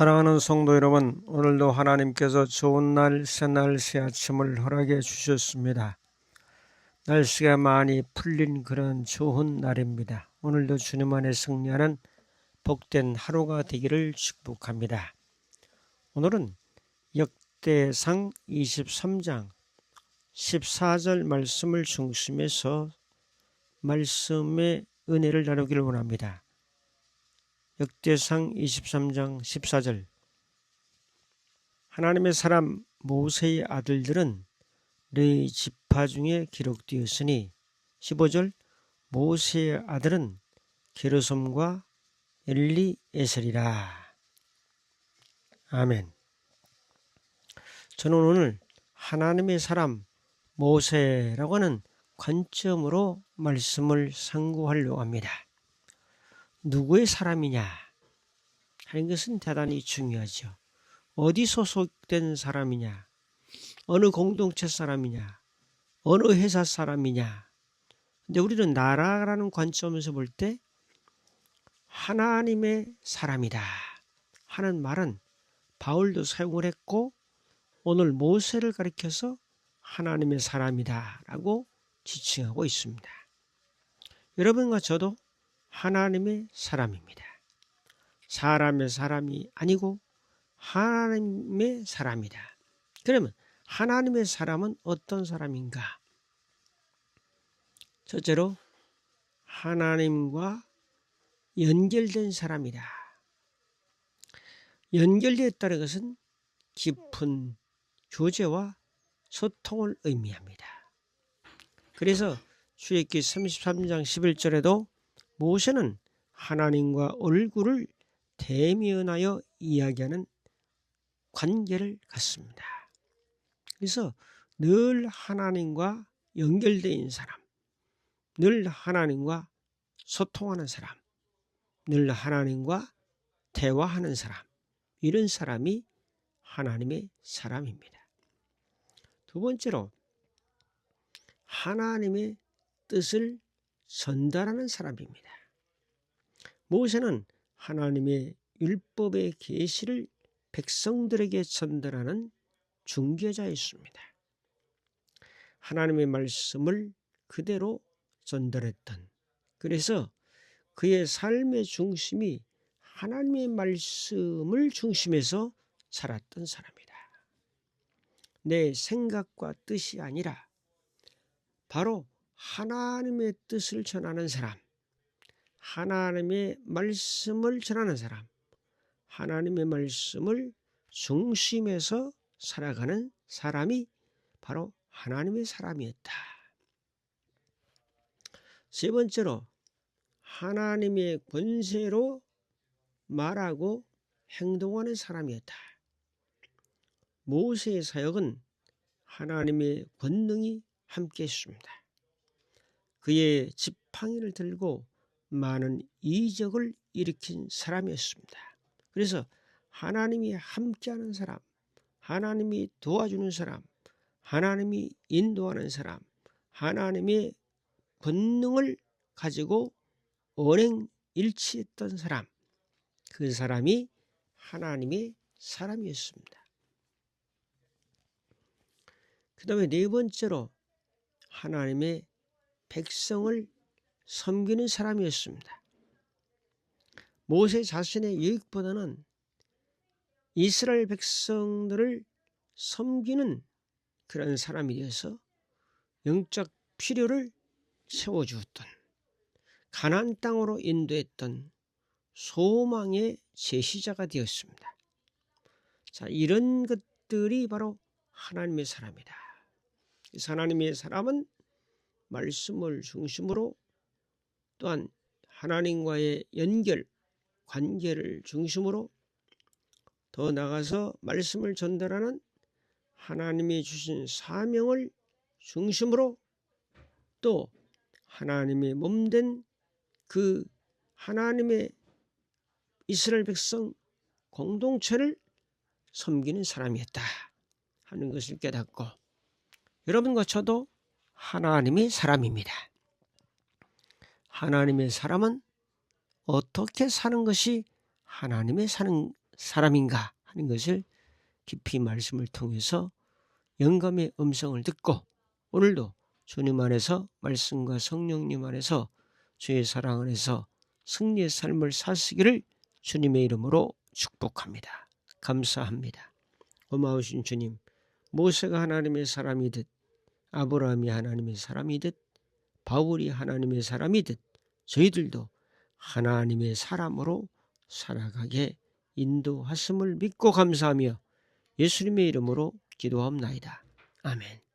사랑하는 성도 여러분, 오늘도 하나님께서 좋은 날, 새날, 새 아침을 허락해 주셨습니다. 날씨가 많이 풀린 그런 좋은 날입니다. 오늘도 주님 안에 승리하는 복된 하루가 되기를 축복합니다. 오늘은 역대상 23장 14절 말씀을 중심해서 말씀의 은혜를 나누기를 원합니다. 역대상 23장 14절 하나님의 사람 모세의 아들들은 레위 지파 중에 기록되었으니 15절 모세의 아들은 게르솜과 엘리에셀이라. 아멘. 저는 오늘 하나님의 사람 모세라고 하는 관점으로 말씀을 상고하려고 합니다. 누구의 사람이냐 하는 것은 대단히 중요하죠. 어디 소속된 사람이냐, 어느 공동체 사람이냐, 어느 회사 사람이냐. 근데 우리는 나라라는 관점에서 볼 때 하나님의 사람이다 하는 말은 바울도 사용을 했고, 오늘 모세를 가리켜서 하나님의 사람이다 라고 지칭하고 있습니다. 여러분과 저도 하나님의 사람입니다. 사람의 사람이 아니고 하나님의 사람이다. 그러면 하나님의 사람은 어떤 사람인가? 첫째로 하나님과 연결된 사람이다. 연결되었다는 것은 깊은 교제와 소통을 의미합니다. 그래서 출애굽기 33장 11절에도 모세는 하나님과 얼굴을 대면하여 이야기하는 관계를 갖습니다. 그래서 늘 하나님과 연결되어 있는 사람, 늘 하나님과 소통하는 사람, 늘 하나님과 대화하는 사람, 이런 사람이 하나님의 사람입니다. 두 번째로 하나님의 뜻을 전달하는 사람입니다. 모세는 하나님의 율법의 계시를 백성들에게 전달하는 중개자였습니다. 하나님의 말씀을 그대로 전달했던, 그래서 그의 삶의 중심이 하나님의 말씀을 중심해서 살았던 사람이다. 내 생각과 뜻이 아니라 바로 하나님의 뜻을 전하는 사람, 하나님의 말씀을 전하는 사람, 하나님의 말씀을 중심에서 살아가는 사람이 바로 하나님의 사람이었다. 세 번째로 하나님의 권세로 말하고 행동하는 사람이었다. 모세의 사역은 하나님의 권능이 함께 했습니다. 그의 지팡이를 들고 많은 이적을 일으킨 사람이었습니다. 그래서 하나님이 함께하는 사람, 하나님이 도와주는 사람, 하나님이 인도하는 사람, 하나님의 권능을 가지고 언행일치했던 사람, 그 사람이 하나님의 사람이었습니다. 그 다음에 네 번째로 하나님의 백성을 섬기는 사람이었습니다. 모세 자신의 유익보다는 이스라엘 백성들을 섬기는 그런 사람이 되어서 영적 필요를 채워주었던, 가나안 땅으로 인도했던 소망의 제시자가 되었습니다. 자, 이런 것들이 바로 하나님의 사람이다. 그래서 하나님의 사람은 말씀을 중심으로, 또한 하나님과의 연결, 관계를 중심으로, 더 나아가서 말씀을 전달하는 하나님이 주신 사명을 중심으로, 또 하나님의 몸된 그 하나님의 이스라엘 백성 공동체를 섬기는 사람이었다 하는 것을 깨닫고, 여러분과 저도 하나님의 사람입니다. 하나님의 사람은 어떻게 사는 것이 하나님의 사람인가 하는 것을 깊이 말씀을 통해서 영감의 음성을 듣고 오늘도 주님 안에서 말씀과 성령님 안에서 주의 사랑 안에서 승리의 삶을 사시기를 주님의 이름으로 축복합니다. 감사합니다. 고마우신 주님, 모세가 하나님의 사람이듯 아브라함이 하나님의 사람이듯 바울이 하나님의 사람이듯 저희들도 하나님의 사람으로 살아가게 인도하심을 믿고 감사하며 예수님의 이름으로 기도합나이다. 아멘.